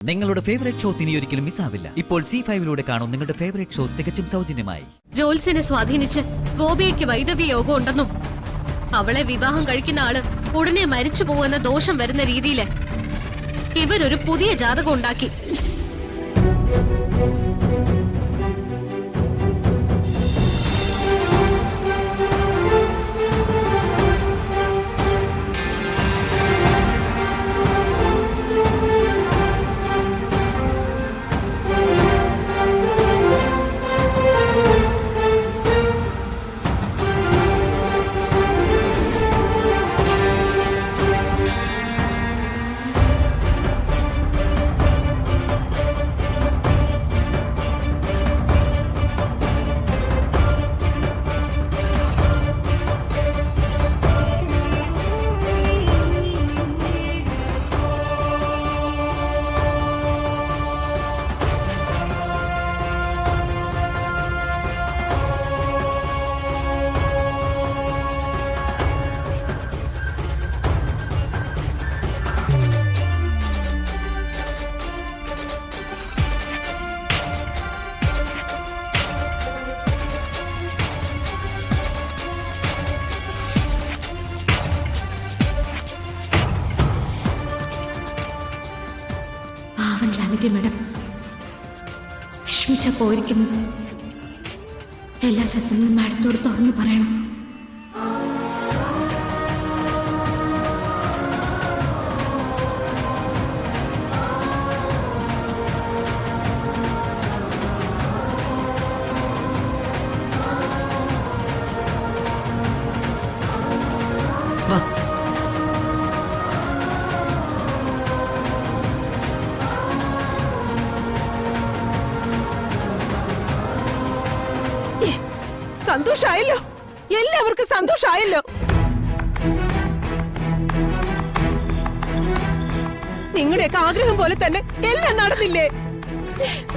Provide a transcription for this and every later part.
നിങ്ങളുടെ favourite shows ഇനി ഒരിക്കലും മിസ്സാവില്ല. ഇപ്പോൾ C5 കാണും നിങ്ങളുടെ ഫേവറേറ്റ് ഷോസ് തികച്ചും സൗജന്യമായി. ജോത്സ്യനെ സ്വാധീനിച്ച് ഗോപിയയ്ക്ക് വൈദവ്യ യോഗം ഉണ്ടെന്നും അവളെ വിവാഹം കഴിക്കുന്ന ആള് ഉടനെ മരിച്ചു പോകുന്ന ദോഷം വരുന്ന രീതിയില് ഇവരൊരു പുതിയ ജാതകം ഉണ്ടാക്കി. ജാനകി മേഡം വിഷമിച്ച പോയിരിക്കുന്നു. എല്ലാ സത്യങ്ങളും മാഡത്തോട് തുറന്നു പറയണം. സന്തോഷായല്ലോ, എല്ലാവർക്കും സന്തോഷായല്ലോ. നിങ്ങളുടെയൊക്കെ ആഗ്രഹം പോലെ തന്നെ എല്ലാം നടന്നില്ലേ?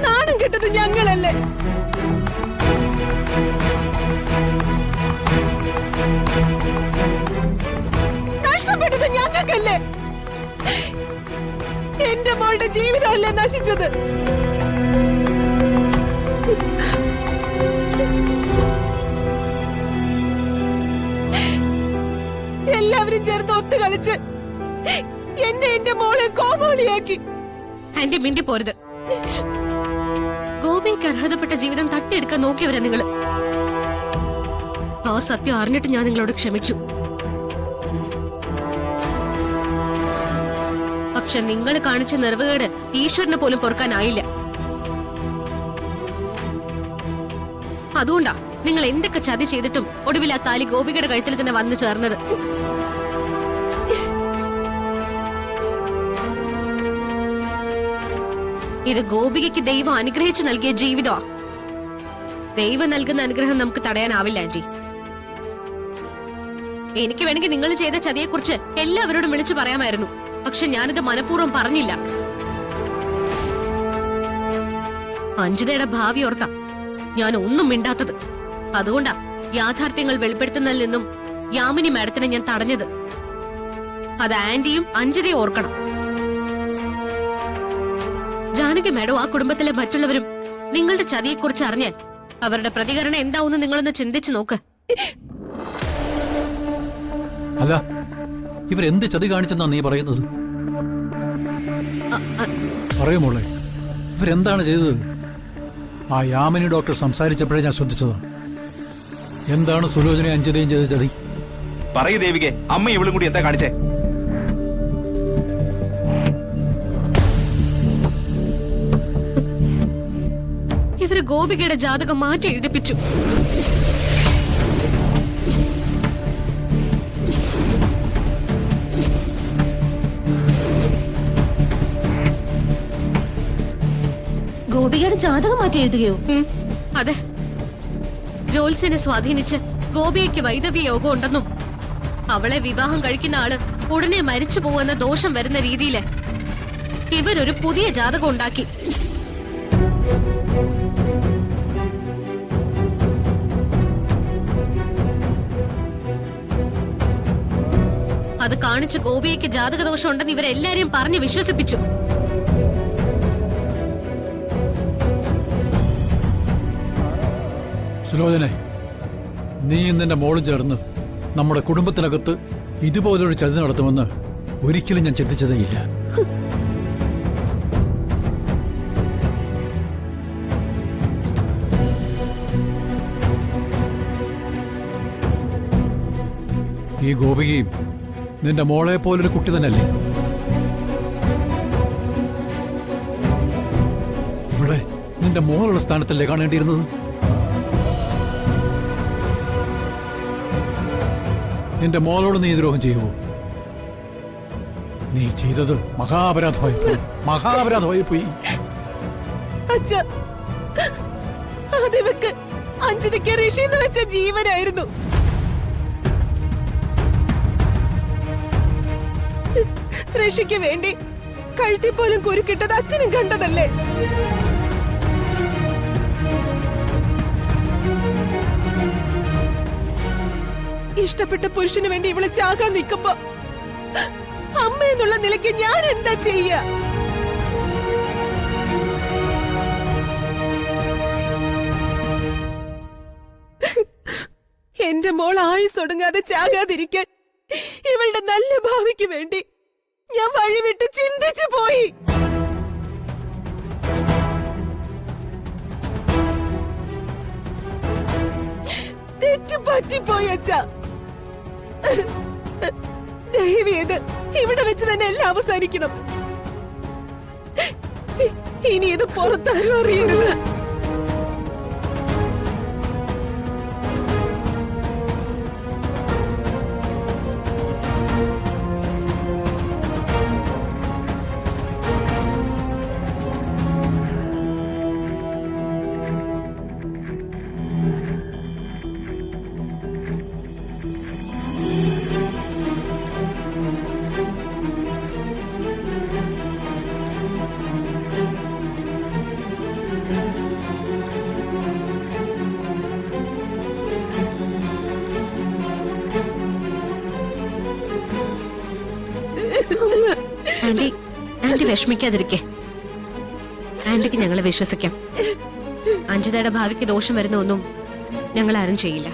നാണം കെട്ടത് ഞങ്ങളല്ലേ? നഷ്ടപ്പെട്ടത് ഞങ്ങൾക്കല്ലേ? എന്റെ മോളുടെ ജീവിതമല്ലേ നശിച്ചത്? എല്ലാവരും ചേർന്ന് ഒത്തു കളിച്ച് എന്നെ എന്റെ മോളെ കോമാളിയാക്കി. ആന്റി മിണ്ടി പോരുത്. ഗോപിക്ക് അർഹതപ്പെട്ട ജീവിതം തട്ടിയെടുക്കാൻ നോക്കിയവരാ നിങ്ങള്. ആ സത്യം അറിഞ്ഞിട്ട് ഞാൻ നിങ്ങളോട് ക്ഷമിച്ചു. പക്ഷെ നിങ്ങൾ കാണിച്ച നെറുവുകേട് ഈശ്വരനെ പോലും പൊറുക്കാനായില്ല. അതുകൊണ്ടാ നിങ്ങൾ എന്തൊക്കെ ചതി ചെയ്തിട്ടും ഒടുവിൽ ആ താലി ഗോപികയുടെ കഴുത്തിൽ തന്നെ വന്നു ചേർന്നത്. ഇത് ഗോപികയ്ക്ക് ദൈവം അനുഗ്രഹിച്ചു നൽകിയ ജീവിതമാ. ദൈവം നൽകുന്ന അനുഗ്രഹം നമുക്ക് തടയാനാവില്ല ആന്റി. എനിക്ക് വേണമെങ്കിൽ നിങ്ങൾ ചെയ്ത ചതിയെക്കുറിച്ച് എല്ലാവരോടും വിളിച്ചു പറയാമായിരുന്നു. പക്ഷെ ഞാനിത് മനഃപൂർവ്വം പറഞ്ഞില്ല. അഞ്ജിതയുടെ ഭാവി ഓർത്താ ഞാൻ ഒന്നും മിണ്ടാത്തത്. അതുകൊണ്ടാ യാഥാർത്ഥ്യങ്ങൾ വെളിപ്പെടുത്തുന്നതിൽ നിന്നും യാമിനി മാഡത്തിനെ ഞാൻ തടഞ്ഞത്. അത് ആന്റിയും അഞ്ജിതയും ഓർക്കണം. ജാനകി മാഡം ആ കുടുംബത്തിലെ മറ്റുള്ളവരും നിങ്ങളുടെ ചതിയെക്കുറിച്ച് അറിഞ്ഞാൽ അവരുടെ പ്രതികരണം എന്താവുമെന്ന് നിങ്ങളൊന്ന് ചിന്തിച്ചു നോക്ക്. അല്ല, ഇവരെന്ത് ചതി കാണിച്ചെന്നാ നീ പറയുന്നത്? പറയുമോളെ, ഇവരെന്താണ് ചെയ്തത്? ആ യാമിനി ഡോക്ടർ സംസാരിച്ചപ്പോഴേ ഞാൻ ശ്രദ്ധിച്ചതാ. എന്താണ് സുലോചന അഞ്ജലിയും ചെയ്ത ചതി? പറയൂ ദേവികെ, അമ്മ ഇവളും കൂടി എന്താ കാണിച്ചേ? ഇവര് ഗോപികയുടെ ജാതകം മാറ്റി എഴുതിപ്പിച്ചു. ഗോപികയുടെ ജാതകം മാറ്റി എഴുതുകയോ? അതെ. ജോത്സ്യനെ സ്വാധീനിച്ച് ഗോപിയയ്ക്ക് വൈദവ്യ യോഗം ഉണ്ടെന്നും അവളെ വിവാഹം കഴിക്കുന്ന ആള് ഉടനെ മരിച്ചു പോകുന്ന ദോഷം വരുന്ന രീതിയില് ഇവരൊരു പുതിയ ജാതകം ഉണ്ടാക്കി. അത് കാണിച്ച് ഗോപിയയ്ക്ക് ജാതകദോഷം ഉണ്ടെന്ന് ഇവരെല്ലാരെയും പറഞ്ഞ് വിശ്വസിപ്പിച്ചു. സുലോചനെ, നീയും നിന്റെ മോളും ചേർന്ന് നമ്മുടെ കുടുംബത്തിനകത്ത് ഇതുപോലൊരു ചതി നടത്തുമെന്ന് ഒരിക്കലും ഞാൻ ചിന്തിച്ചതേയില്ല. ഈ ഗോപികയും നിന്റെ മോളെ പോലൊരു കുട്ടി തന്നെയല്ലേ? ഇവിടെ നിന്റെ മോളുള്ള സ്ഥാനത്തല്ലേ കാണേണ്ടിയിരുന്നത്? നിന്റെ മോളോട് നീ ദ്രോഹം ചെയ്യുമോ? നീ ചെയ്തത് മഹാപരാധമായി പോയി, മഹാപരാധമായി പോയി. അച്ഛാ, അതിവക്ക് അഞ്ജലിക്ക് ഋഷിന്ന് വെച്ച ജീവനായിരുന്നു. ഋഷിക്ക് വേണ്ടി കഴുത്തി പോലും കുരുക്കിട്ടത് അച്ഛനും കണ്ടതല്ലേ? ഇഷ്ടപ്പെട്ട പുരുഷന് വേണ്ടി ഇവളെ ചാകാൻ നിൽക്കുമ്പോ അമ്മ എന്നുള്ള നിലയ്ക്ക് ഞാൻ എന്താ ചെയ്യ? എന്റെ മോൾ ആയുസ് ഒടുങ്ങാതെ ചാകാതിരിക്കാൻ ഇവളുടെ നല്ല ഭാവിക്ക് വേണ്ടി ഞാൻ വഴിവിട്ട് ചിന്തിച്ചു പോയി. തെറ്റ് പറ്റിപ്പോയി അച്ഛാ. ദയവേത് ഇവിടെ വെച്ച് തന്നെ എല്ലാം അവസാനിക്കണം. ഇനി ഇത് പുറത്താരും അറിയരുത്. ആന്റി, ആന്റി വിഷമിക്കാതിരിക്കെ. ആന്റിക്ക് ഞങ്ങളെ വിശ്വസിക്കാം. അഞ്ജിതയുടെ ഭാവിക്ക് ദോഷം വരുന്ന ഒന്നും ഞങ്ങൾ ആരും ചെയ്യില്ല.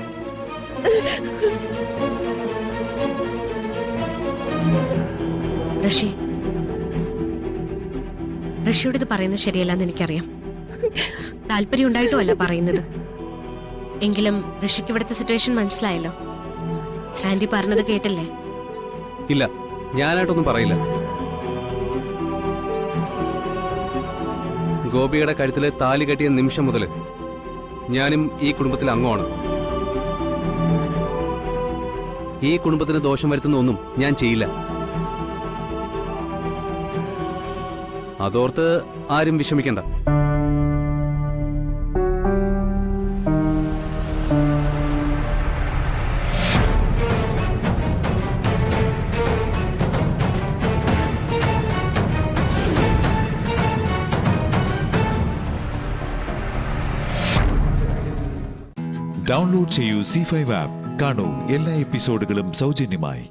ഋഷിയോട് ഇത് പറയുന്നത് ശരിയല്ലെന്ന് എനിക്കറിയാം. താല്പര്യം ഉണ്ടായിട്ടുമല്ല പറയുന്നത്. എങ്കിലും ഋഷിക്ക് ഇവിടുത്തെ സിറ്റുവേഷൻ മനസ്സിലായല്ലോ. ആന്റി പറഞ്ഞത് കേട്ടില്ലേ? ഇല്ല, ഞാനായിട്ടൊന്നും പറയില്ല. ഗോപിയുടെ കഴുത്തിലെ താലി കെട്ടിയ നിമിഷം മുതൽ ഞാനും ഈ കുടുംബത്തിൽ അംഗമാണ്. ഈ കുടുംബത്തിന് ദോഷം വരുത്തുന്ന ഒന്നും ഞാൻ ചെയ്യില്ല. അതോർത്ത് ആരും വിഷമിക്കണ്ട. ഡൗൺലോഡ് ചെയ്യൂ C5 ആപ്പ്. കാണൂ എല്ലാ എപ്പിസോഡുകളും സൗജന്യമായി.